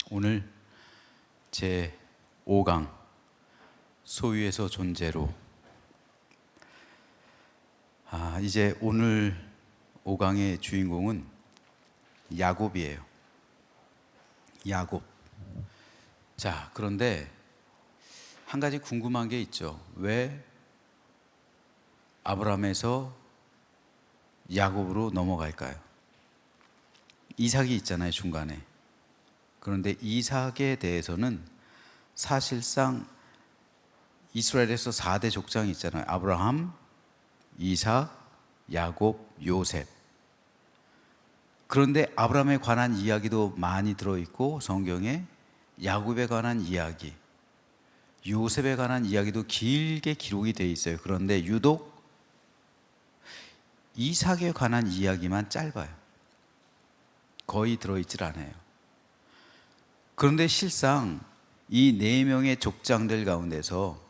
오늘 제 5강 소유에서 존재로 이제 오늘 5강의 주인공은 야곱이에요. 야곱. 자, 그런데 한 가지 궁금한 게 있죠. 왜 아브라함에서 야곱으로 넘어갈까요? 이삭이 있잖아요, 중간에. 그런데 이삭에 대해서는 사실상 이스라엘에서 4대 족장이 있잖아요. 아브라함, 이삭, 야곱, 요셉. 그런데 아브라함에 관한 이야기도 많이 들어있고 성경에 야곱에 관한 이야기, 요셉에 관한 이야기도 길게 기록이 되어 있어요. 그런데 유독 이삭에 관한 이야기만 짧아요. 거의 들어있질 않아요. 그런데 실상 이 4명의 족장들 가운데서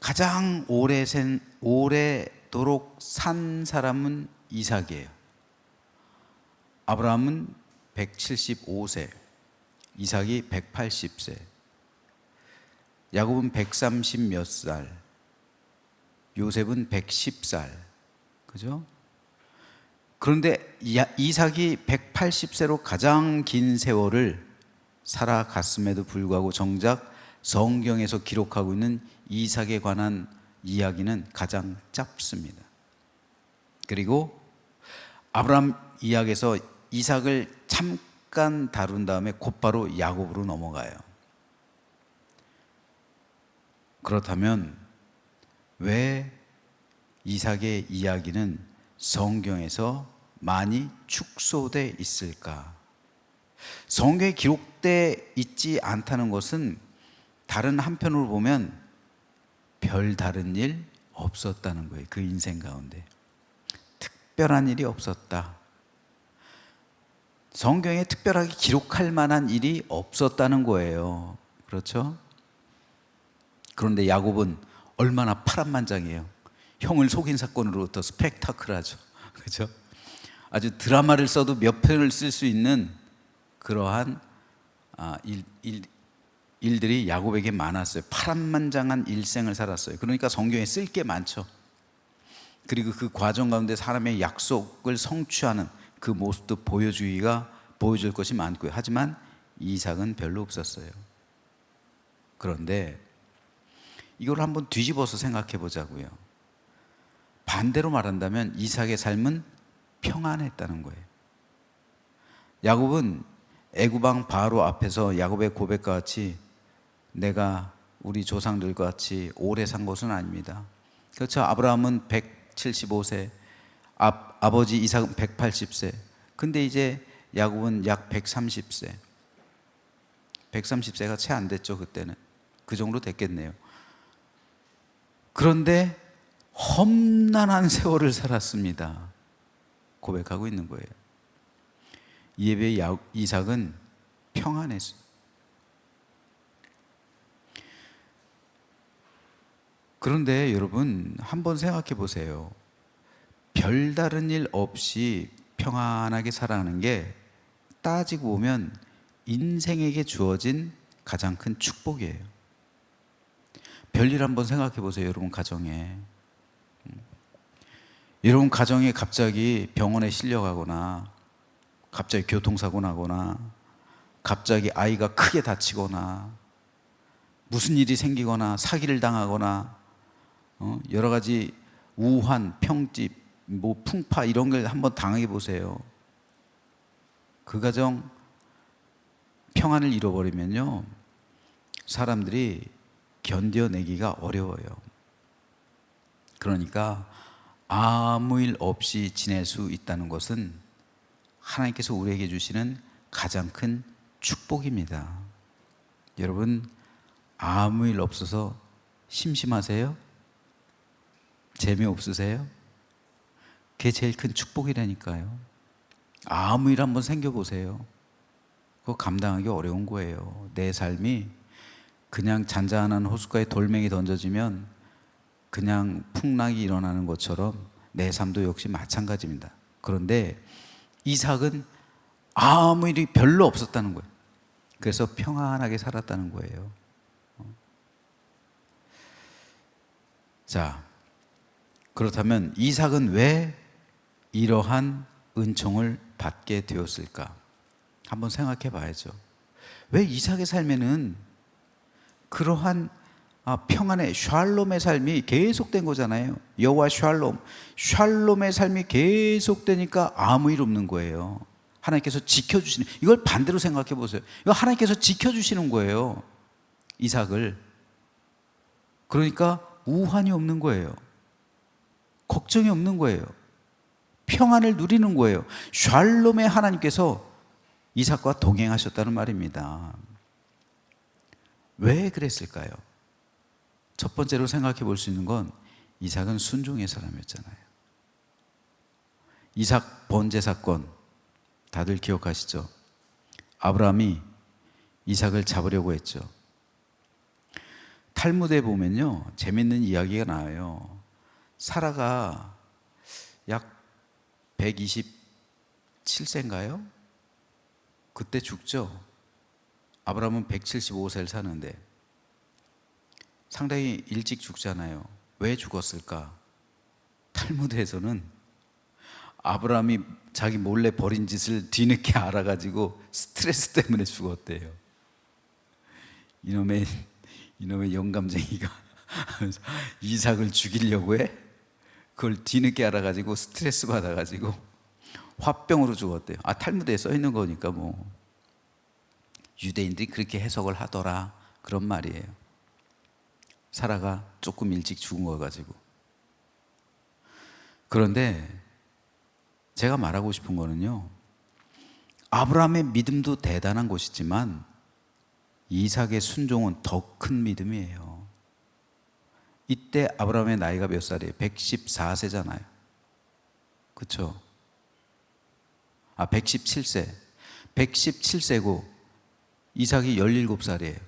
가장 오래도록 산 사람은 이삭이에요. 아브라함은 175세, 이삭이 180세, 야곱은 130 몇 살, 요셉은 110살. 그죠? 그런데 이삭이 180세로 가장 긴 세월을 살아갔음에도 불구하고 정작 성경에서 기록하고 있는 이삭에 관한 이야기는 가장 짧습니다. 그리고 아브라함 이야기에서 이삭을 잠깐 다룬 다음에 곧바로 야곱으로 넘어가요. 그렇다면 왜 이삭의 이야기는 성경에서 많이 축소되어 있을까? 성경에 기록되어 있지 않다는 것은 다른 한편으로 보면 별 다른 일 없었다는 거예요. 그 인생 가운데 특별한 일이 없었다. 성경에 특별하게 기록할 만한 일이 없었다는 거예요. 그렇죠? 그런데 야곱은 얼마나 파란만장해요. 형을 속인 사건으로 더 스펙타클하죠. 그렇죠? 아주 드라마를 써도 몇 편을 쓸 수 있는 그러한 일들이 야곱에게 많았어요. 파란만장한 일생을 살았어요. 그러니까 성경에 쓸 게 많죠. 그리고 그 과정 가운데 사람의 약속을 성취하는 그 모습도 보여줄 것이 많고요. 하지만 이삭은 별로 없었어요. 그런데 이걸 한번 뒤집어서 생각해 보자고요. 반대로 말한다면 이삭의 삶은 평안했다는 거예요. 야곱은 애굽 왕 바로 앞에서 야곱의 고백과 같이 내가 우리 조상들과 같이 오래 산 것은 아닙니다. 그렇죠. 아브라함은 175세, 아버지 이삭은 180세. 근데 이제 야곱은 약 130세. 130세가 채 안 됐죠, 그때는. 그 정도 됐겠네요. 그런데 험난한 세월을 살았습니다. 고백하고 있는 거예요. 이에 비해 이삭은 평안했어요. 그런데 여러분 한번 생각해 보세요. 별다른 일 없이 평안하게 살아가는 게 따지고 보면 인생에게 주어진 가장 큰 축복이에요. 별일 한번 생각해 보세요. 여러분 가정에. 여러분 가정에 갑자기 병원에 실려가거나 갑자기 교통사고 나거나 갑자기 아이가 크게 다치거나 무슨 일이 생기거나 사기를 당하거나 여러 가지 우환, 평집, 풍파 이런 걸 한번 당해 보세요. 그 가정 평안을 잃어버리면요, 사람들이 견뎌내기가 어려워요. 그러니까 아무 일 없이 지낼 수 있다는 것은 하나님께서 우리에게 주시는 가장 큰 축복입니다. 여러분 아무 일 없어서 심심하세요? 재미없으세요? 그게 제일 큰 축복이라니까요. 아무 일 한번 생겨보세요. 그거 감당하기 어려운 거예요. 내 삶이 그냥 잔잔한 호숫가에 돌멩이 던져지면 그냥 풍랑이 일어나는 것처럼 내 삶도 역시 마찬가지입니다. 그런데 이삭은 아무 일이 별로 없었다는 거예요. 그래서 평안하게 살았다는 거예요. 자, 그렇다면 이삭은 왜 이러한 은총을 받게 되었을까? 한번 생각해 봐야죠. 왜 이삭의 삶에는 그러한 평안의 샬롬의 삶이 계속된 거잖아요. 여호와 샬롬의 삶이 계속되니까 아무 일 없는 거예요. 하나님께서 지켜주시는, 이걸 반대로 생각해 보세요. 이거 하나님께서 지켜주시는 거예요, 이삭을. 그러니까 우환이 없는 거예요. 걱정이 없는 거예요. 평안을 누리는 거예요. 샬롬의 하나님께서 이삭과 동행하셨다는 말입니다. 왜 그랬을까요? 첫 번째로 생각해 볼 수 있는 건 이삭은 순종의 사람이었잖아요. 이삭 번제 사건 다들 기억하시죠? 아브라함이 이삭을 잡으려고 했죠. 탈무드에 보면요, 재밌는 이야기가 나와요. 사라가 약 127세인가요? 그때 죽죠. 아브라함은 175세를 사는데 상당히 일찍 죽잖아요. 왜 죽었을까? 탈무드에서는 아브라함이 자기 몰래 벌인 짓을 뒤늦게 알아가지고 스트레스 때문에 죽었대요. 이놈의 영감쟁이가 이삭을 죽이려고 해? 그걸 뒤늦게 알아가지고 스트레스 받아가지고 화병으로 죽었대요. 탈무드에 써 있는 거니까 뭐 유대인들이 그렇게 해석을 하더라, 그런 말이에요. 사라가 조금 일찍 죽은 거 가지고. 그런데 제가 말하고 싶은 거는요, 아브라함의 믿음도 대단한 것이지만 이삭의 순종은 더 큰 믿음이에요. 이때 아브라함의 나이가 몇 살이에요? 114세잖아요. 그렇죠? 117세. 117세고 이삭이 17살이에요.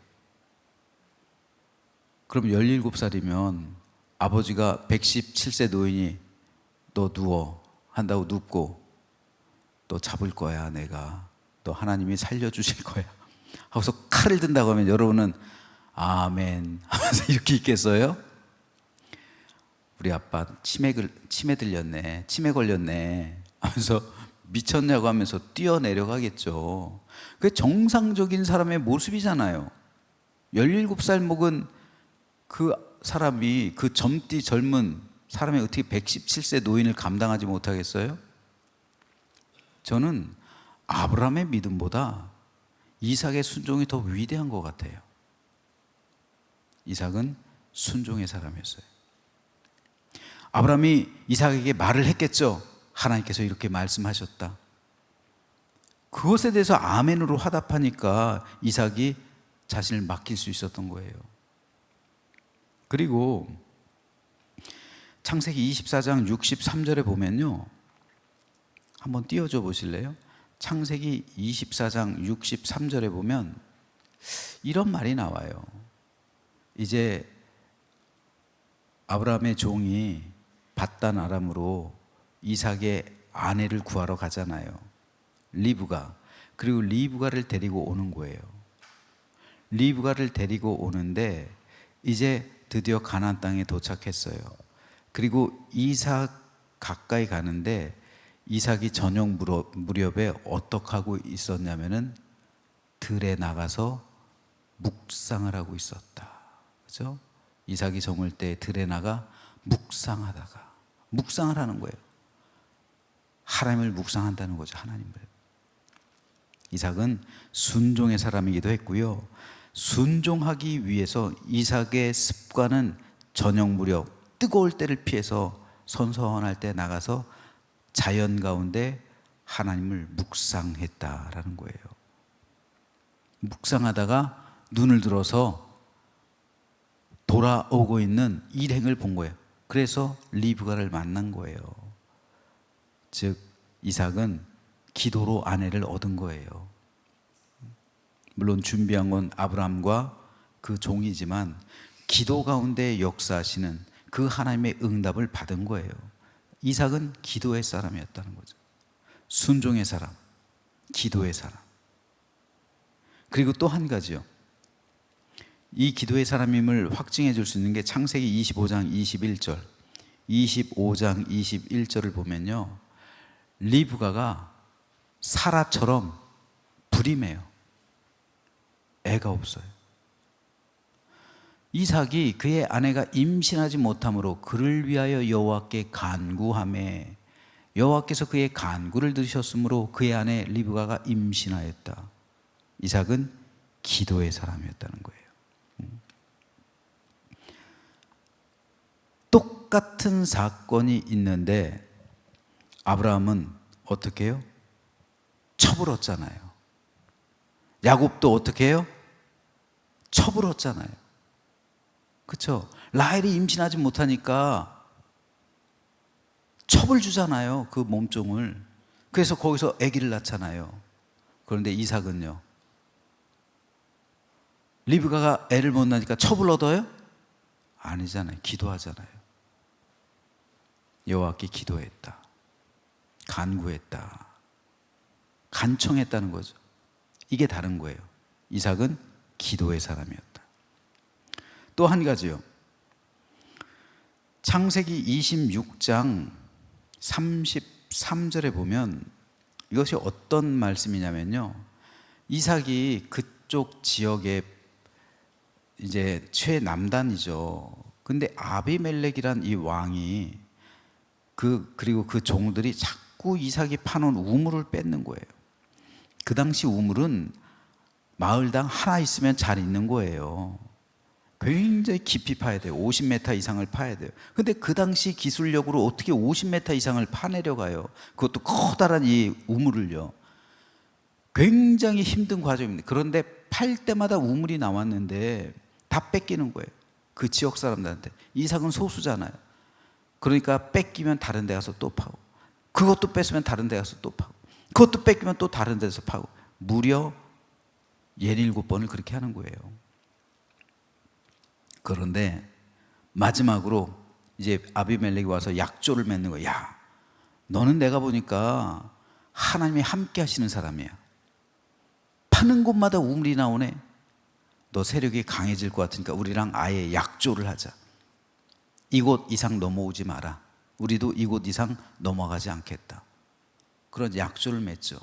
그럼 17살이면 아버지가 117세 노인이 너 누워 한다고 눕고, 너 잡을 거야, 내가. 너 하나님이 살려주실 거야 하고서 칼을 든다고 하면 여러분은 아멘 하면서 이렇게 있겠어요? 우리 아빠 치매 들렸네, 치매 걸렸네 하면서 미쳤냐고 하면서 뛰어내려가겠죠. 그게 정상적인 사람의 모습이잖아요. 17살 먹은 그 사람이, 그 젊디 젊은 사람이 어떻게 117세 노인을 감당하지 못하겠어요? 저는 아브라함의 믿음보다 이삭의 순종이 더 위대한 것 같아요. 이삭은 순종의 사람이었어요. 아브라함이 이삭에게 말을 했겠죠. 하나님께서 이렇게 말씀하셨다. 그것에 대해서 아멘으로 화답하니까 이삭이 자신을 맡길 수 있었던 거예요. 그리고 창세기 24장 63절에 보면요, 한번 띄워줘 보실래요? 창세기 24장 63절에 보면 이런 말이 나와요. 이제 아브라함의 종이 밧단 아람으로 이삭의 아내를 구하러 가잖아요. 리브가. 그리고 리브가를 데리고 오는 거예요. 리브가를 데리고 오는데 이제 드디어 가나안 땅에 도착했어요. 그리고 이삭 가까이 가는데 이삭이 저녁 무렵에 어떻게 하고 있었냐면은 들에 나가서 묵상을 하고 있었다. 그죠? 이삭이 저물 때 들에 나가 묵상을 하는 거예요. 하나님을 묵상한다는 거죠, 하나님을. 이삭은 순종의 사람이기도 했고요. 순종하기 위해서 이삭의 습관은 저녁 무렵 뜨거울 때를 피해서 선선할 때 나가서 자연 가운데 하나님을 묵상했다라는 거예요. 묵상하다가 눈을 들어서 돌아오고 있는 일행을 본 거예요. 그래서 리브가를 만난 거예요. 즉 이삭은 기도로 아내를 얻은 거예요. 물론 준비한 건 아브라함과 그 종이지만 기도 가운데 역사하시는 그 하나님의 응답을 받은 거예요. 이삭은 기도의 사람이었다는 거죠. 순종의 사람, 기도의 사람. 그리고 또 한 가지요. 이 기도의 사람임을 확증해 줄 수 있는 게 창세기 25장 21절, 25장 21절을 보면요, 리브가가 사라처럼 불임해요. 애가 없어요. 이삭이 그의 아내가 임신하지 못함으로 그를 위하여 여호와께 간구하매 여호와께서 그의 간구를 들으셨으므로 그의 아내 리브가가 임신하였다. 이삭은 기도의 사람이었다는 거예요. 똑같은 사건이 있는데 아브라함은 어떻게 해요? 첩을 얻잖아요. 야곱도 어떻게 해요? 첩을 얻잖아요. 그렇죠? 라헬이 임신하지 못하니까 첩을 주잖아요. 그 몸종을. 그래서 거기서 아기를 낳잖아요. 그런데 이삭은요, 리브가가 애를 못 낳으니까 첩을 얻어요? 아니잖아요. 기도하잖아요. 여호와께 기도했다. 간구했다. 간청했다는 거죠. 이게 다른 거예요. 이삭은 기도의 사람이었다. 또 한 가지요. 창세기 26장 33절에 보면 이것이 어떤 말씀이냐면요, 이삭이 그쪽 지역의 이제 최남단이죠. 근데 아비멜렉이란 이 왕이 그리고 그 종들이 자꾸 이삭이 파놓은 우물을 뺏는 거예요. 그 당시 우물은 마을당 하나 있으면 잘 있는 거예요. 굉장히 깊이 파야 돼요. 50m 이상을 파야 돼요. 근데 그 당시 기술력으로 어떻게 50m 이상을 파내려가요? 그것도 커다란 이 우물을요. 굉장히 힘든 과정입니다. 그런데 팔 때마다 우물이 나왔는데 다 뺏기는 거예요. 그 지역 사람들한테. 이삭은 소수잖아요. 그러니까 뺏기면 다른 데 가서 또 파고, 그것도 뺏으면 다른 데 가서 또 파고, 그것도 뺏기면 또 다른 데서 파고, 무려 17번을 그렇게 하는 거예요. 그런데 마지막으로 이제 아비멜렉이 와서 약조를 맺는 거야. 야, 너는 내가 보니까 하나님이 함께 하시는 사람이야. 파는 곳마다 우물이 나오네. 너 세력이 강해질 것 같으니까 우리랑 아예 약조를 하자. 이곳 이상 넘어오지 마라. 우리도 이곳 이상 넘어가지 않겠다. 그런 약조를 맺죠.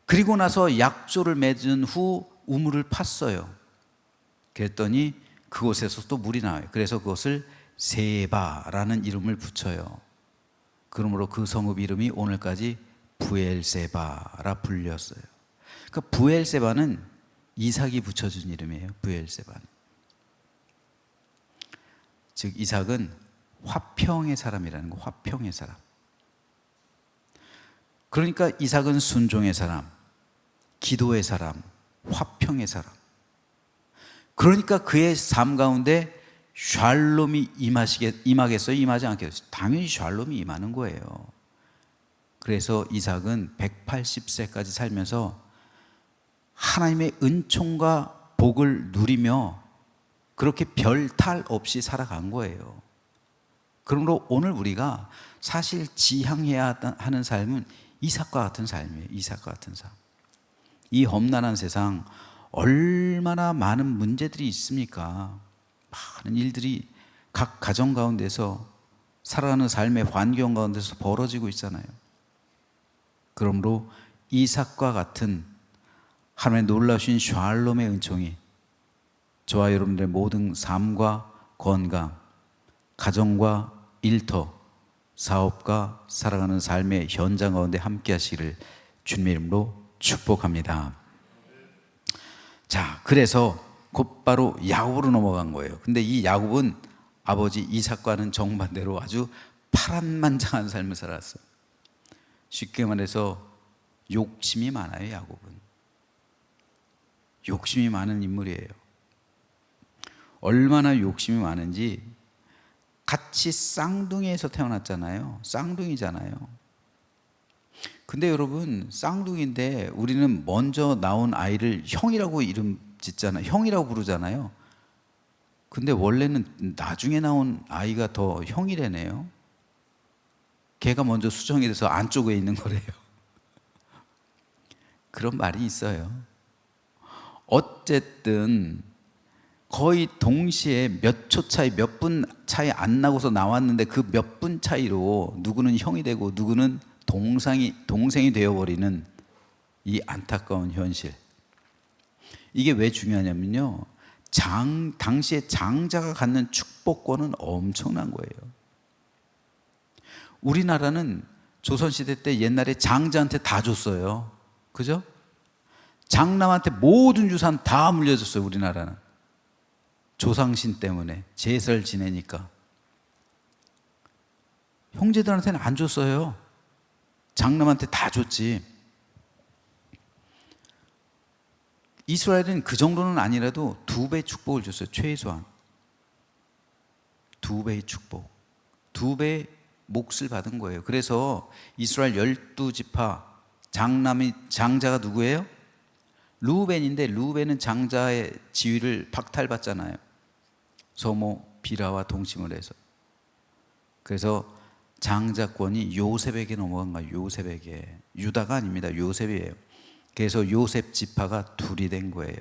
그리고 나서 약조를 맺은 후 우물을 팠어요. 그랬더니 그곳에서 또 물이 나와요. 그래서 그것을 세바라는 이름을 붙여요. 그러므로 그 성읍 이름이 오늘까지 부엘세바라 불렸어요. 그러니까 부엘세바는 이삭이 붙여준 이름이에요. 부엘세바는. 즉 이삭은 화평의 사람이라는 거. 화평의 사람. 그러니까 이삭은 순종의 사람, 기도의 사람, 화평의 사람. 그러니까 그의 삶 가운데 샬롬이 임하겠어요? 임하지 않겠어요? 당연히 샬롬이 임하는 거예요. 그래서 이삭은 180세까지 살면서 하나님의 은총과 복을 누리며 그렇게 별 탈 없이 살아간 거예요. 그러므로 오늘 우리가 사실 지향해야 하는 삶은 이삭과 같은 삶이에요. 이삭과 같은 삶. 이 험난한 세상 얼마나 많은 문제들이 있습니까? 많은 일들이 각 가정 가운데서 살아가는 삶의 환경 가운데서 벌어지고 있잖아요. 그러므로 이삭과 같은 하나님의 놀라우신 샬롬의 은총이 저와 여러분들의 모든 삶과 건강, 가정과 일터, 사업과 살아가는 삶의 현장 가운데 함께 하시기를 주님의 이름으로 축복합니다. 자, 그래서 곧바로 야곱으로 넘어간 거예요. 근데 이 야곱은 아버지 이삭과는 정반대로 아주 파란만장한 삶을 살았어요. 쉽게 말해서 욕심이 많아요. 야곱은 욕심이 많은 인물이에요. 얼마나 욕심이 많은지, 같이 쌍둥이에서 태어났잖아요. 쌍둥이잖아요. 근데 여러분, 쌍둥이인데 우리는 먼저 나온 아이를 형이라고 이름 짓잖아요. 형이라고 부르잖아요. 근데 원래는 나중에 나온 아이가 더 형이래네요. 걔가 먼저 수정이 돼서 안쪽에 있는 거래요. 그런 말이 있어요. 어쨌든 거의 동시에 몇 초 차이, 몇 분 차이 안 나고서 나왔는데 그 몇 분 차이로 누구는 형이 되고 누구는 동생이 되어버리는 이 안타까운 현실. 이게 왜 중요하냐면요, 당시에 장자가 갖는 축복권은 엄청난 거예요. 우리나라는 조선시대 때 옛날에 장자한테 다 줬어요. 그죠? 장남한테 모든 유산 다 물려줬어요. 우리나라는 조상신 때문에 제사를 지내니까. 형제들한테는 안 줬어요. 장남한테 다 줬지. 이스라엘은 그 정도는 아니라도 2배의 축복을 줬어요. 최소한 2배의 축복, 2배의 몫을 받은 거예요. 그래서 이스라엘 12지파 장자가 누구예요? 르우벤인데, 르우벤은 장자의 지위를 박탈받잖아요. 소모 비라와 동침을 해서. 그래서 장자권이 요셉에게 넘어간 거예요. 요셉에게. 유다가 아닙니다. 요셉이에요. 그래서 요셉 지파가 둘이 된 거예요.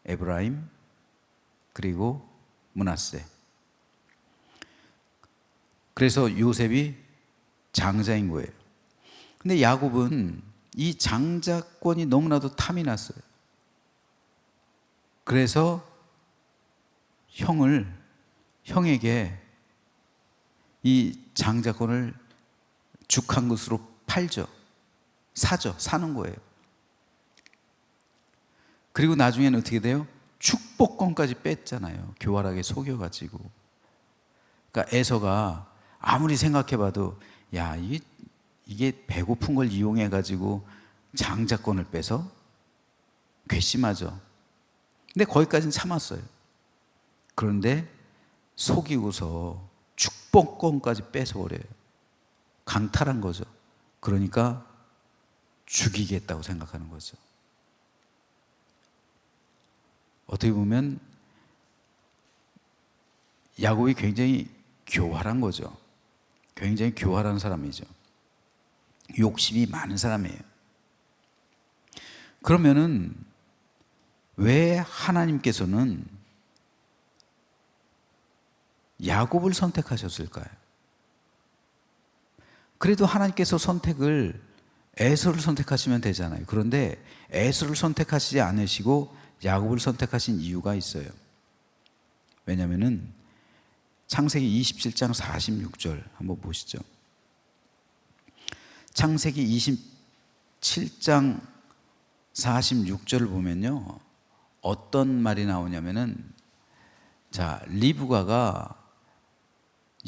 에브라임 그리고 므낫세. 그래서 요셉이 장자인 거예요. 근데 야곱은 이 장자권이 너무나도 탐이 났어요. 그래서 형에게 이 장자권을 죽한 것으로 팔죠. 사는 거예요. 그리고 나중에는 어떻게 돼요? 축복권까지 뺐잖아요. 교활하게 속여가지고. 그러니까 에서가 아무리 생각해봐도, 야, 이게 배고픈 걸 이용해가지고 장자권을 빼서 괘씸하죠. 근데 거기까지는 참았어요. 그런데 속이고서 축복권까지 뺏어버려요. 강탈한 거죠. 그러니까 죽이겠다고 생각하는 거죠. 어떻게 보면 야곱이 굉장히 교활한 거죠. 굉장히 교활한 사람이죠. 욕심이 많은 사람이에요. 그러면은 왜 하나님께서는 야곱을 선택하셨을까요? 그래도 하나님께서 선택을 에서를 선택하시면 되잖아요. 그런데 에서를 선택하시지 않으시고 야곱을 선택하신 이유가 있어요. 왜냐하면은 창세기 27장 46절 한번 보시죠. 창세기 27장 46절을 보면요, 어떤 말이 나오냐면은, 자, 리브가가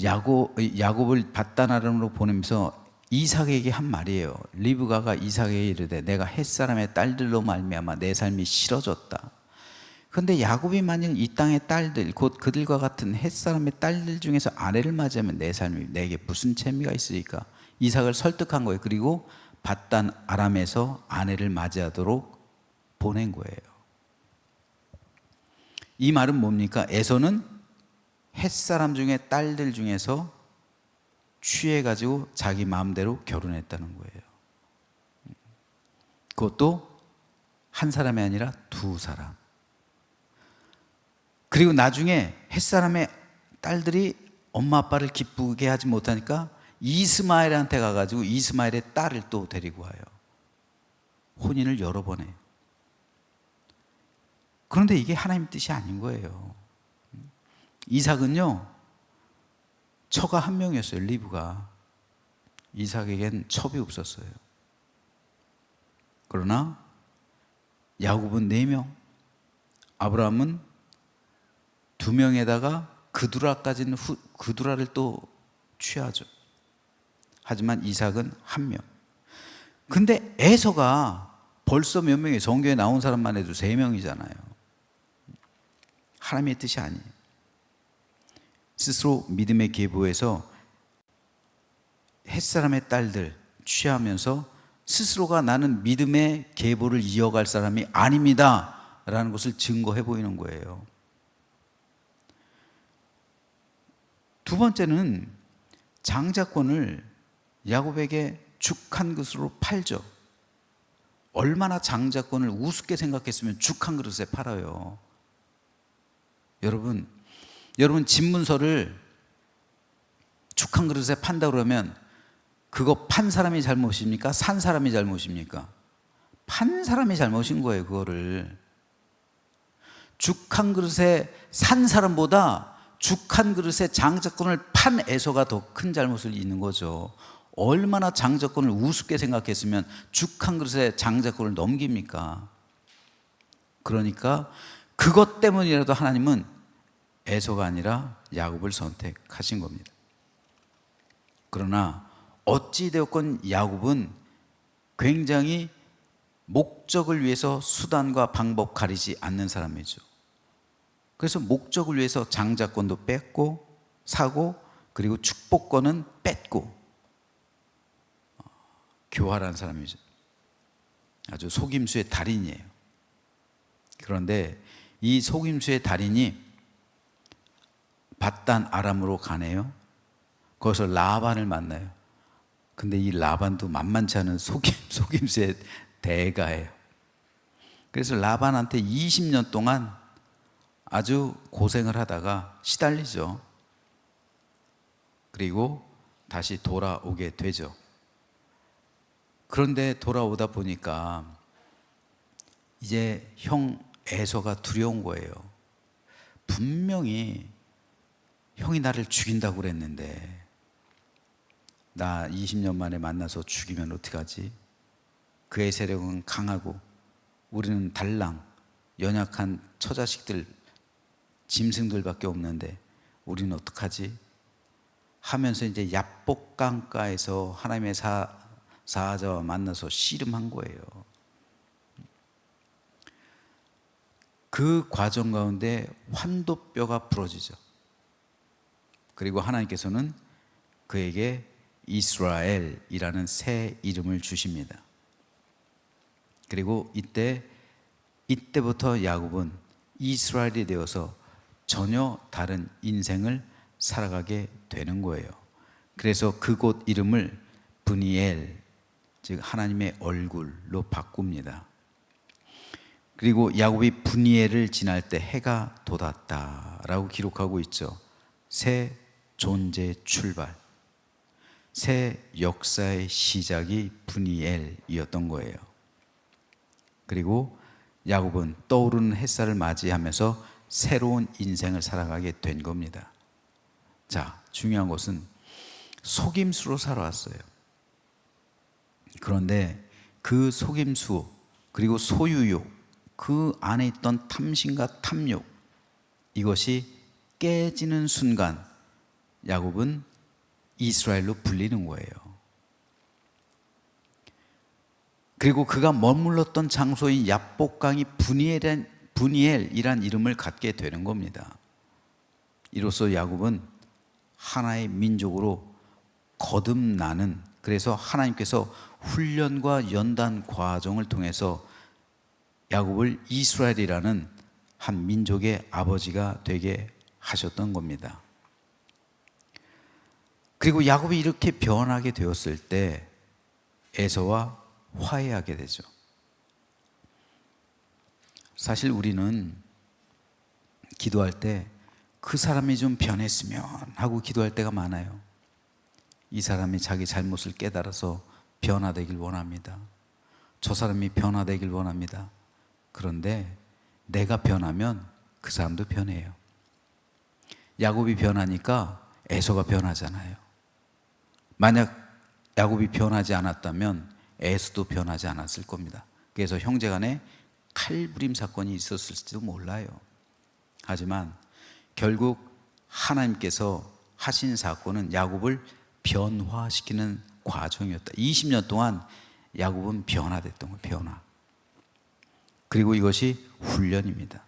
야곱을 밧단 아람으로 보내면서 이삭에게 한 말이에요. 리브가가 이삭에게 이르되 내가 햇사람의 딸들로 말미암아 내 삶이 싫어졌다. 그런데 야곱이 만일 이 땅의 딸들, 곧 그들과 같은 햇사람의 딸들 중에서 아내를 맞이하면 내 삶이 내게 무슨 재미가 있으리까? 이삭을 설득한 거예요. 그리고 밧단 아람에서 아내를 맞이하도록 보낸 거예요. 이 말은 뭡니까? 에서는 햇사람 중에 딸들 중에서 취해가지고 자기 마음대로 결혼했다는 거예요. 그것도 한 사람이 아니라 두 사람. 그리고 나중에 햇사람의 딸들이 엄마 아빠를 기쁘게 하지 못하니까 이스마엘한테 가가지고 이스마엘의 딸을 또 데리고 와요. 혼인을 여러 번 해요. 그런데 이게 하나님 뜻이 아닌 거예요. 이삭은요, 처가 한 명이었어요. 리브가. 이삭에겐 첩이 없었어요. 그러나 야곱은 4명, 아브라함은 2명에다가 그두라까지는 그두라를 또 취하죠. 하지만 이삭은 1명. 근데 에서가 벌써 몇 명이, 성경에 나온 사람만 해도 3명이잖아요. 하나님의 뜻이 아니에요. 스스로 믿음의 계보에서 햇사람의 딸들 취하면서 스스로가 나는 믿음의 계보를 이어갈 사람이 아닙니다 라는 것을 증거해 보이는 거예요. 두 번째는 장자권을 야곱에게 죽한 것으로 팔죠. 얼마나 장자권을 우습게 생각했으면 죽 한 그릇에 팔아요. 여러분 집문서를 죽 한 그릇에 판다 그러면 그거 판 사람이 잘못입니까? 산 사람이 잘못입니까? 판 사람이 잘못인 거예요. 그거를 죽 한 그릇에 산 사람보다 죽 한 그릇에 장자권을 판 에서가 더 큰 잘못을 있는 거죠. 얼마나 장자권을 우습게 생각했으면 죽 한 그릇에 장자권을 넘깁니까? 그러니까 그것 때문이라도 하나님은 에서가 아니라 야곱을 선택하신 겁니다. 그러나 어찌되었건 야곱은 굉장히 목적을 위해서 수단과 방법 가리지 않는 사람이죠. 그래서 목적을 위해서 장자권도 뺐고 사고, 그리고 축복권은 뺐고, 교활한 사람이죠. 아주 속임수의 달인이에요. 그런데 이 속임수의 달인이 밧단 아람으로 가네요. 거기서 라반을 만나요. 근데 이 라반도 만만치 않은 속임수의 대가예요. 그래서 라반한테 20년 동안 아주 고생을 하다가 시달리죠. 그리고 다시 돌아오게 되죠. 그런데 돌아오다 보니까 이제 형 에서가 두려운 거예요. 분명히 형이 나를 죽인다고 그랬는데 나 20년 만에 만나서 죽이면 어떡하지? 그의 세력은 강하고 우리는 달랑 연약한 처자식들, 짐승들밖에 없는데 우리는 어떡하지? 하면서 이제 야복강가에서 하나님의 사자와 만나서 씨름한 거예요. 그 과정 가운데 환도뼈가 부러지죠. 그리고 하나님께서는 그에게 이스라엘이라는 새 이름을 주십니다. 그리고 이때부터 야곱은 이스라엘이 되어서 전혀 다른 인생을 살아가게 되는 거예요. 그래서 그곳 이름을 브니엘, 즉 하나님의 얼굴로 바꿉니다. 그리고 야곱이 브니엘을 지날 때 해가 돋았다라고 기록하고 있죠. 새 존재 출발, 새 역사의 시작이 브니엘이었던 거예요. 그리고 야곱은 떠오르는 햇살을 맞이하면서 새로운 인생을 살아가게 된 겁니다. 자, 중요한 것은 속임수로 살아왔어요. 그런데 그 속임수, 그리고 소유욕, 그 안에 있던 탐심과 탐욕, 이것이 깨지는 순간 야곱은 이스라엘로 불리는 거예요. 그리고 그가 머물렀던 장소인 야복강이 브니엘이란 이름을 갖게 되는 겁니다. 이로써 야곱은 하나의 민족으로 거듭나는, 그래서 하나님께서 훈련과 연단 과정을 통해서 야곱을 이스라엘이라는 한 민족의 아버지가 되게 하셨던 겁니다. 그리고 야곱이 이렇게 변하게 되었을 때 에서와 화해하게 되죠. 사실 우리는 기도할 때 그 사람이 좀 변했으면 하고 기도할 때가 많아요. 이 사람이 자기 잘못을 깨달아서 변화되길 원합니다. 저 사람이 변화되길 원합니다. 그런데 내가 변하면 그 사람도 변해요. 야곱이 변하니까 에서가 변하잖아요. 만약 야곱이 변하지 않았다면 에서도 변하지 않았을 겁니다. 그래서 형제간에 칼부림 사건이 있었을지도 몰라요. 하지만 결국 하나님께서 하신 사건은 야곱을 변화시키는 과정이었다. 20년 동안 야곱은 변화됐던 거예요. 변화. 그리고 이것이 훈련입니다.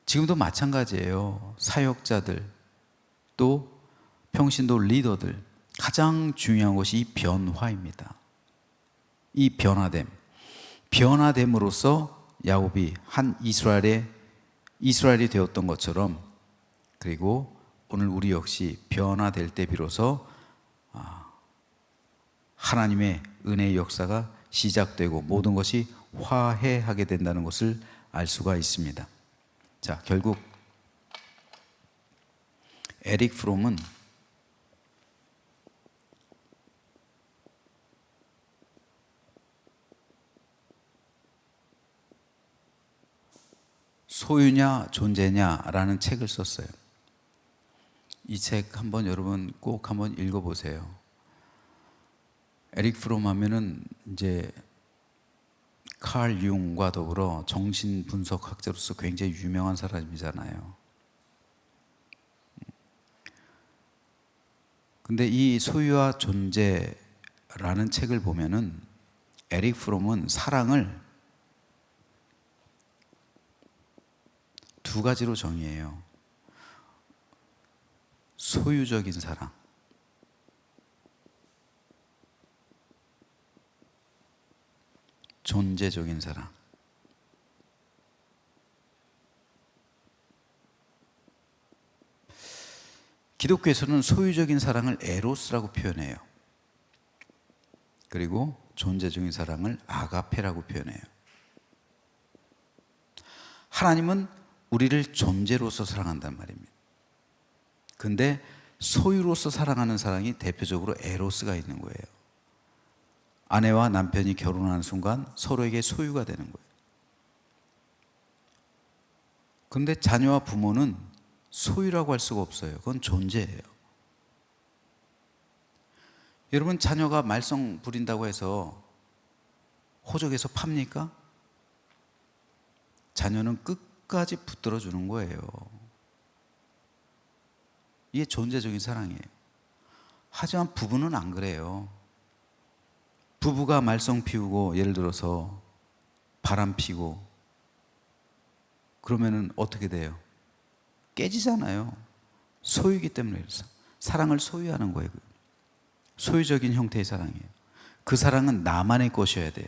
지금도 마찬가지예요. 사역자들, 또 평신도 리더들, 가장 중요한 것이 이 변화입니다. 이 변화됨으로써 야곱이 한 이스라엘이 되었던 것처럼, 그리고 오늘 우리 역시 변화될 때 비로소 하나님의 은혜의 역사가 시작되고 모든 것이 화해하게 된다는 것을 알 수가 있습니다. 자, 결국 에릭 프롬은 소유냐 존재냐라는 책을 썼어요. 이 책 한번 여러분 꼭 한번 읽어보세요. 에릭 프롬 하면은 이제 칼 융과 더불어 정신 분석학자로서 굉장히 유명한 사람이잖아요. 근데 이 소유와 존재라는 책을 보면은 에릭 프롬은 사랑을 두 가지로 정의해요. 소유적인 사랑, 존재적인 사랑. 기독교에서는 소유적인 사랑을 에로스라고 표현해요. 그리고 존재적인 사랑을 아가페라고 표현해요. 하나님은 우리를 존재로서 사랑한단 말입니다. 근데 소유로서 사랑하는 사랑이 대표적으로 에로스가 있는 거예요. 아내와 남편이 결혼하는 순간 서로에게 소유가 되는 거예요. 근데 자녀와 부모는 소유라고 할 수가 없어요. 그건 존재예요. 여러분, 자녀가 말썽 부린다고 해서 호적에서 팝니까? 자녀는 끝까지 붙들어 주는 거예요. 이게 존재적인 사랑이에요. 하지만 부부는 안 그래요. 부부가 말썽 피우고 예를 들어서 바람 피고 그러면은 어떻게 돼요? 깨지잖아요. 소유이기 때문에 그래서 사랑을 소유하는 거예요. 소유적인 형태의 사랑이에요. 그 사랑은 나만의 것이어야 돼요.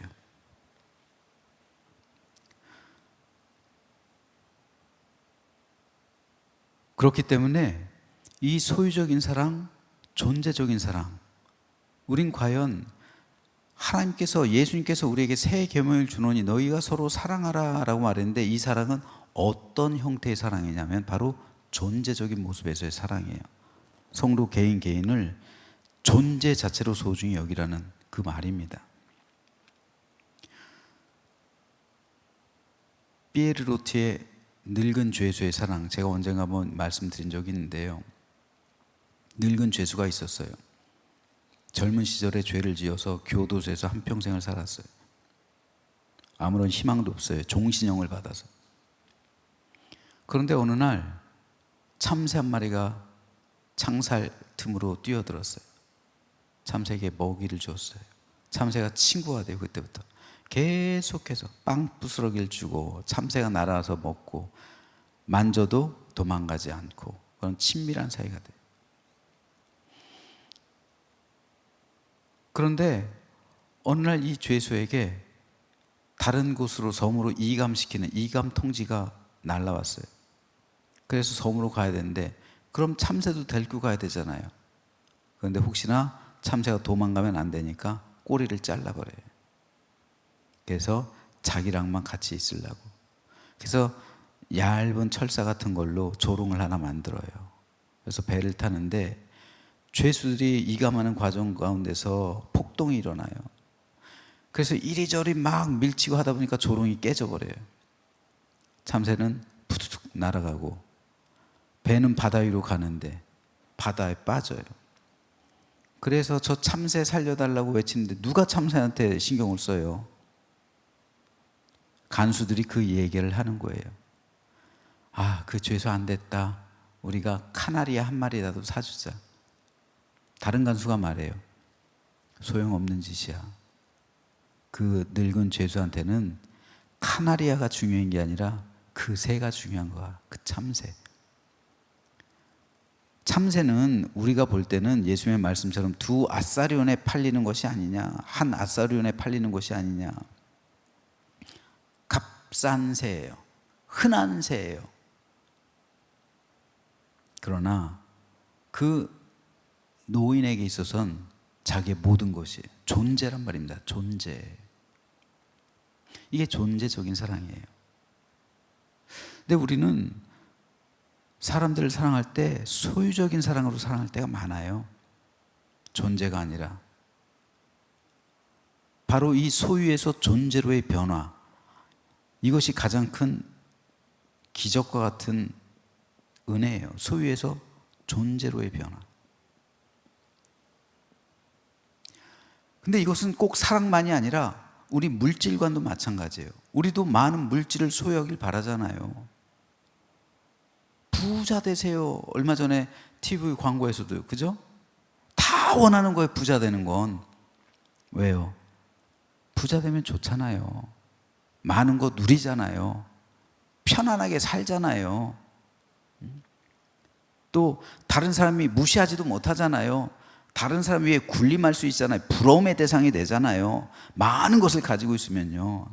그렇기 때문에 이 소유적인 사랑, 존재적인 사랑, 우린 과연 하나님께서, 예수님께서 우리에게 새 계명을 주노니 너희가 서로 사랑하라 라고 말했는데, 이 사랑은 어떤 형태의 사랑이냐면 바로 존재적인 모습에서의 사랑이에요. 성도 개인 개인을 존재 자체로 소중히 여기라는 그 말입니다. 피에르 로티의 늙은 죄수의 사랑, 제가 언젠가 한번 말씀드린 적이 있는데요. 늙은 죄수가 있었어요. 젊은 시절에 죄를 지어서 교도소에서 한평생을 살았어요. 아무런 희망도 없어요. 종신형을 받아서. 그런데 어느 날 참새 한 마리가 창살 틈으로 뛰어들었어요. 참새에게 먹이를 줬어요. 참새가 친구가 돼요. 그때부터 계속해서 빵 부스러기를 주고 참새가 날아와서 먹고 만져도 도망가지 않고 그런 친밀한 사이가 돼요. 그런데 어느 날 이 죄수에게 다른 곳으로 섬으로 이감시키는 이감 통지가 날라왔어요. 그래서 섬으로 가야 되는데 그럼 참새도 데리고 가야 되잖아요. 그런데 혹시나 참새가 도망가면 안 되니까 꼬리를 잘라버려요. 그래서 자기랑만 같이 있으려고. 그래서 얇은 철사 같은 걸로 조롱을 하나 만들어요. 그래서 배를 타는데 죄수들이 이감하는 과정 가운데서 폭동이 일어나요. 그래서 이리저리 막 밀치고 하다 보니까 조롱이 깨져버려요. 참새는 푸드득 날아가고 배는 바다 위로 가는데 바다에 빠져요. 그래서 저 참새 살려달라고 외치는데 누가 참새한테 신경을 써요? 간수들이 그 얘기를 하는 거예요. 아, 그 죄수 안 됐다. 우리가 카나리아 한 마리라도 사주자. 다른 간수가 말해요. 소용없는 짓이야. 그 늙은 죄수한테는 카나리아가 중요한 게 아니라 그 새가 중요한 거야. 그 참새. 참새는 우리가 볼 때는 예수님의 말씀처럼 두 아사리온에 팔리는 것이 아니냐, 한 아사리온에 팔리는 것이 아니냐. 값싼 새예요. 흔한 새예요. 그러나 그 노인에게 있어서는 자기의 모든 것이 존재란 말입니다. 존재. 이게 존재적인 사랑이에요. 근데 우리는 사람들을 사랑할 때 소유적인 사랑으로 사랑할 때가 많아요. 존재가 아니라. 바로 이 소유에서 존재로의 변화, 이것이 가장 큰 기적과 같은 은혜예요. 소유에서 존재로의 변화. 근데 이것은 꼭 사랑만이 아니라 우리 물질관도 마찬가지예요. 우리도 많은 물질을 소유하길 바라잖아요. 부자 되세요. 얼마 전에 TV 광고에서도, 그죠? 다 원하는 거예요, 부자 되는 건. 왜요? 부자 되면 좋잖아요. 많은 거 누리잖아요. 편안하게 살잖아요. 또 다른 사람이 무시하지도 못하잖아요. 다른 사람 위에 군림할 수 있잖아요. 부러움의 대상이 되잖아요. 많은 것을 가지고 있으면요.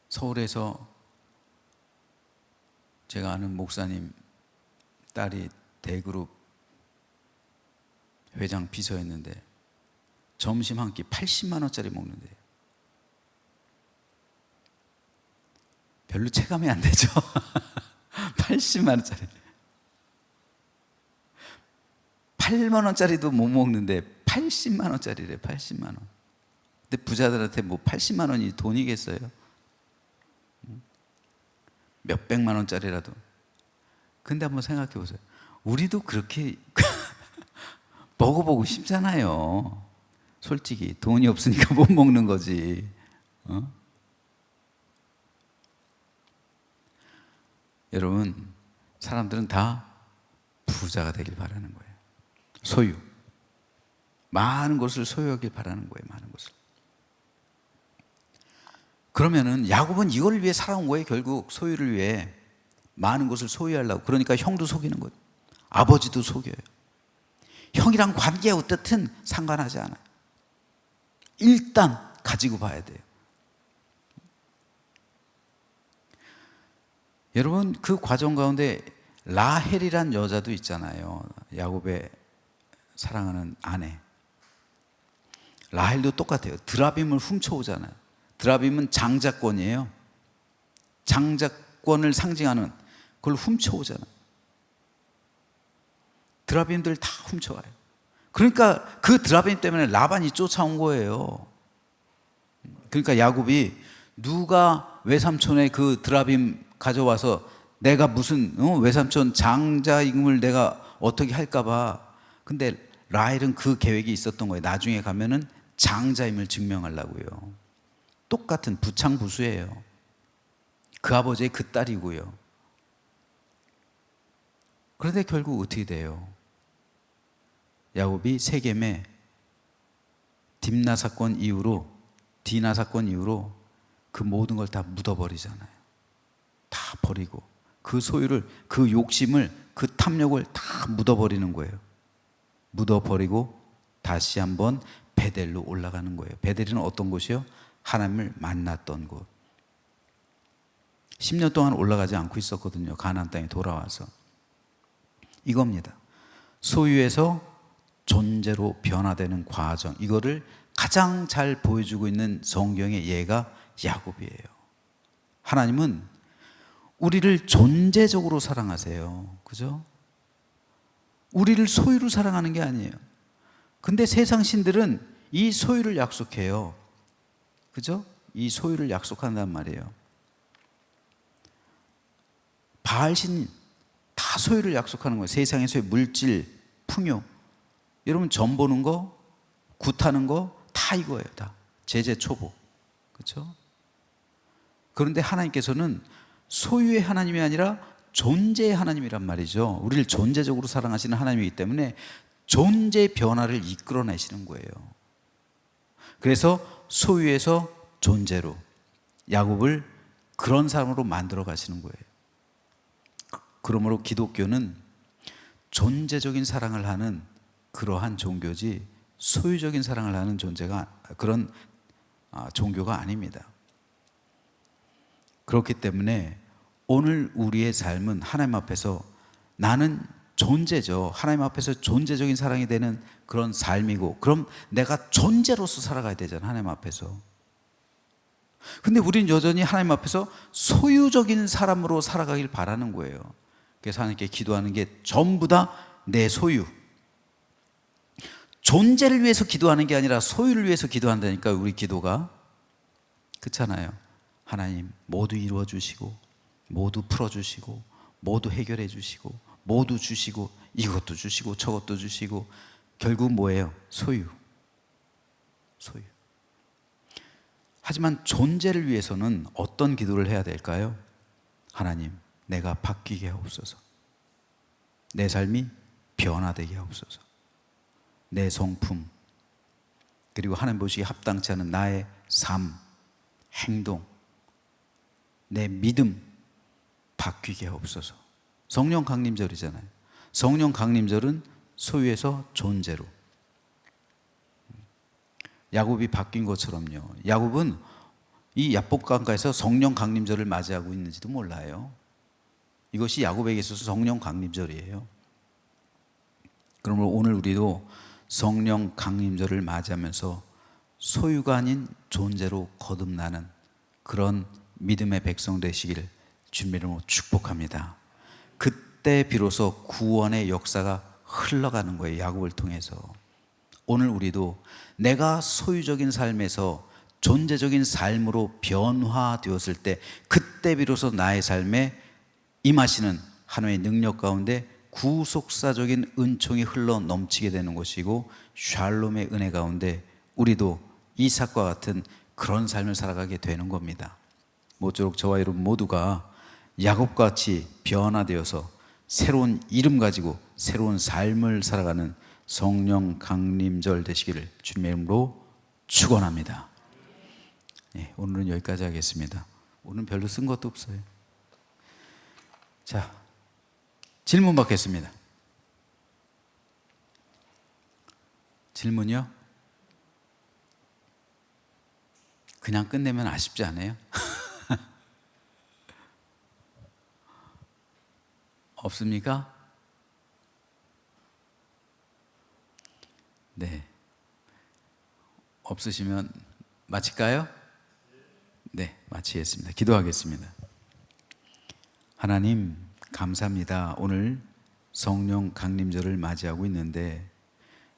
서울에서 제가 아는 목사님 딸이 대그룹 회장 비서였는데 점심 한 끼 80만 원짜리 먹는데요. 별로 체감이 안 되죠. 80만 원짜리. 8만 원짜리도 못 먹는데 80만 원짜리래. 80만 원. 근데 부자들한테 뭐 80만 원이 돈이겠어요? 몇 백만 원짜리라도. 근데 한번 생각해 보세요. 우리도 그렇게 먹어보고 싶잖아요. 솔직히 돈이 없으니까 못 먹는 거지. 여러분, 사람들은 다 부자가 되길 바라는 거예요. 소유. 많은 것을 소유하길 바라는 거예요. 많은 것을. 그러면은 야곱은 이걸 위해 살아온 거예요. 결국 소유를 위해 많은 것을 소유하려고. 그러니까 형도 속이는 거예요. 아버지도 속여요. 형이랑 관계가 어떻든 상관하지 않아요. 일단 가지고 봐야 돼요. 여러분, 그 과정 가운데 라헬이란 여자도 있잖아요. 야곱의 사랑하는 아내. 라헬도 똑같아요. 드라빔을 훔쳐오잖아요. 드라빔은 장자권이에요. 장자권을 상징하는 그걸 훔쳐오잖아요. 드라빔들 다 훔쳐와요. 그러니까 그 드라빔 때문에 라반이 쫓아온 거예요. 그러니까 야곱이 누가 외삼촌의 그 드라빔 가져와서 내가 무슨 외삼촌 장자 임금을 내가 어떻게 할까봐. 근데 라헬은 그 계획이 있었던 거예요. 나중에 가면은 장자임을 증명하려고요. 똑같은 부창부수예요. 그 아버지의 그 딸이고요. 그런데 결국 어떻게 돼요? 야곱이 세겜에 딥나 사건 이후로, 디나 사건 이후로 그 모든 걸 다 묻어버리잖아요. 다 버리고 그 소유를, 그 욕심을, 그 탐욕을 다 묻어버리는 거예요. 묻어버리고 다시 한번 베델로 올라가는 거예요. 베델은 어떤 곳이요? 하나님을 만났던 곳. 10년 동안 올라가지 않고 있었거든요. 가나안 땅에 돌아와서. 이겁니다. 소유에서 존재로 변화되는 과정, 이거를 가장 잘 보여주고 있는 성경의 예가 야곱이에요. 하나님은 우리를 존재적으로 사랑하세요. 그죠? 우리를 소유로 사랑하는 게 아니에요. 근데 세상 신들은 이 소유를 약속해요. 그죠? 이 소유를 약속한단 말이에요. 바알신 다 소유를 약속하는 거예요. 세상에서의 물질, 풍요. 여러분 점 보는 거, 굿하는 거 다 이거예요. 다 제재초보. 그렇죠? 그런데 하나님께서는 소유의 하나님이 아니라 존재의 하나님이란 말이죠. 우리를 존재적으로 사랑하시는 하나님이기 때문에 존재 변화를 이끌어내시는 거예요. 그래서 소유에서 존재로 야곱을 그런 사람으로 만들어 가시는 거예요. 그러므로 기독교는 존재적인 사랑을 하는 그러한 종교지 소유적인 사랑을 하는 그런 종교가 아닙니다. 그렇기 때문에 오늘 우리의 삶은 하나님 앞에서 나는 존재죠. 하나님 앞에서 존재적인 사랑이 되는 그런 삶이고, 그럼 내가 존재로서 살아가야 되잖아, 하나님 앞에서. 근데 우리는 여전히 하나님 앞에서 소유적인 사람으로 살아가길 바라는 거예요. 그래서 하나님께 기도하는 게 전부 다 내 소유, 존재를 위해서 기도하는 게 아니라 소유를 위해서 기도한다니까, 우리 기도가. 그렇잖아요. 하나님 모두 이루어 주시고, 모두 풀어 주시고, 모두 해결해 주시고, 모두 주시고, 이것도 주시고 저것도 주시고, 결국 뭐예요? 소유. 하지만 존재를 위해서는 어떤 기도를 해야 될까요? 하나님, 내가 바뀌게 하옵소서. 내 삶이 변화되게 하옵소서. 내 성품, 그리고 하나님 보시기에 합당치 않은 나의 삶, 행동, 내 믿음 바뀌게 하옵소서. 성령 강림절이잖아요. 성령 강림절은 소유에서 존재로. 야곱이 바뀐 것처럼요. 야곱은 이 야복강가에서 성령 강림절을 맞이하고 있는지도 몰라요. 이것이 야곱에게 있어서 성령 강림절이에요. 그러므로 오늘 우리도 성령 강림절을 맞이하면서 소유가 아닌 존재로 거듭나는 그런 믿음의 백성 되시기를 주님으로 축복합니다. 그때 비로소 구원의 역사가 흘러가는 거예요. 야곱을 통해서. 오늘 우리도 내가 소유적인 삶에서 존재적인 삶으로 변화되었을 때, 그때 비로소 나의 삶에 임하시는 하나님의 능력 가운데 구속사적인 은총이 흘러 넘치게 되는 것이고, 샬롬의 은혜 가운데 우리도 이삭과 같은 그런 삶을 살아가게 되는 겁니다. 모쪼록 저와 여러분 모두가 야곱같이 변화되어서 새로운 이름 가지고 새로운 삶을 살아가는 성령 강림절 되시기를 주님의 이름으로 축원합니다. 네, 오늘은 여기까지 하겠습니다. 오늘은 별로 쓴 것도 없어요. 자, 질문 받겠습니다. 질문이요? 그냥 끝내면 아쉽지 않아요? 없습니까? 네. 없으시면 마칠까요? 네, 마치겠습니다. 기도하겠습니다. 하나님, 감사합니다. 오늘 성령 강림절을 맞이하고 있는데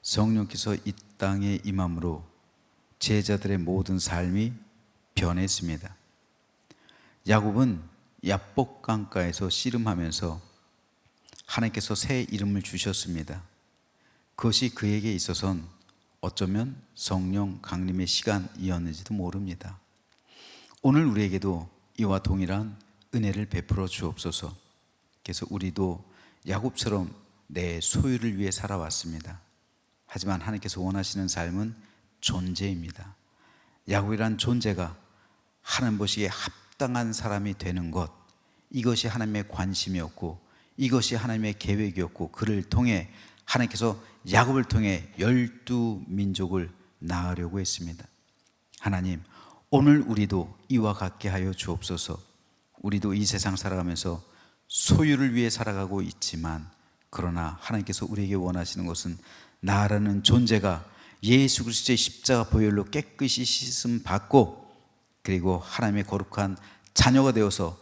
성령께서 이 땅에 임함으로 제자들의 모든 삶이 변했습니다. 야곱은 야복강가에서 씨름하면서 하나님께서 새 이름을 주셨습니다. 그것이 그에게 있어서는 어쩌면 성령 강림의 시간이었는지도 모릅니다. 오늘 우리에게도 이와 동일한 은혜를 베풀어 주옵소서. 그래서 우리도 야곱처럼 내 소유를 위해 살아왔습니다. 하지만 하나님께서 원하시는 삶은 존재입니다. 야곱이란 존재가 하나님 보시기에 합당한 사람이 되는 것, 이것이 하나님의 관심이었고, 이것이 하나님의 계획이었고, 그를 통해 하나님께서 야곱을 통해 12민족을 낳으려고 했습니다. 하나님, 오늘 우리도 이와 같게 하여 주옵소서. 우리도 이 세상 살아가면서 소유를 위해 살아가고 있지만, 그러나 하나님께서 우리에게 원하시는 것은 나라는 존재가 예수 그리스도의 십자가 보혈로 깨끗이 씻음 받고, 그리고 하나님의 거룩한 자녀가 되어서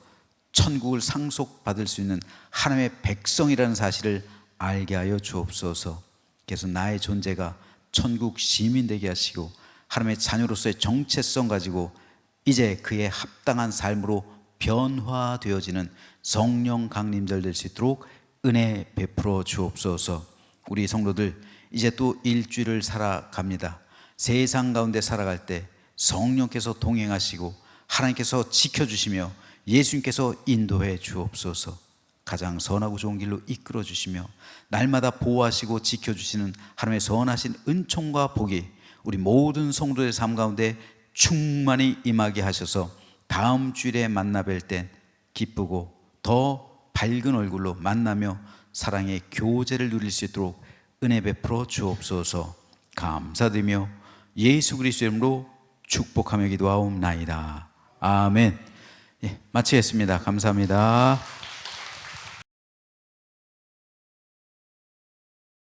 천국을 상속받을 수 있는 하나님의 백성이라는 사실을 알게 하여 주옵소서. 그래서 나의 존재가 천국 시민 되게 하시고, 하나님의 자녀로서의 정체성 가지고 이제 그의 합당한 삶으로 변화되어지는 성령 강림절 될 수 있도록 은혜 베풀어 주옵소서. 우리 성도들 이제 또 일주일을 살아갑니다. 세상 가운데 살아갈 때 성령께서 동행하시고 하나님께서 지켜주시며 예수님께서 인도해 주옵소서. 가장 선하고 좋은 길로 이끌어 주시며 날마다 보호하시고 지켜주시는 하나님의 선하신 은총과 복이 우리 모든 성도의 삶 가운데 충만히 임하게 하셔서 다음 주일에 만나 뵐 땐 기쁘고 더 밝은 얼굴로 만나며 사랑의 교제를 누릴 수 있도록 은혜 베풀어 주옵소서. 감사드리며 예수 그리스도의 이름으로 축복하며 기도하옵나이다. 아멘. 예, 마치겠습니다. 감사합니다.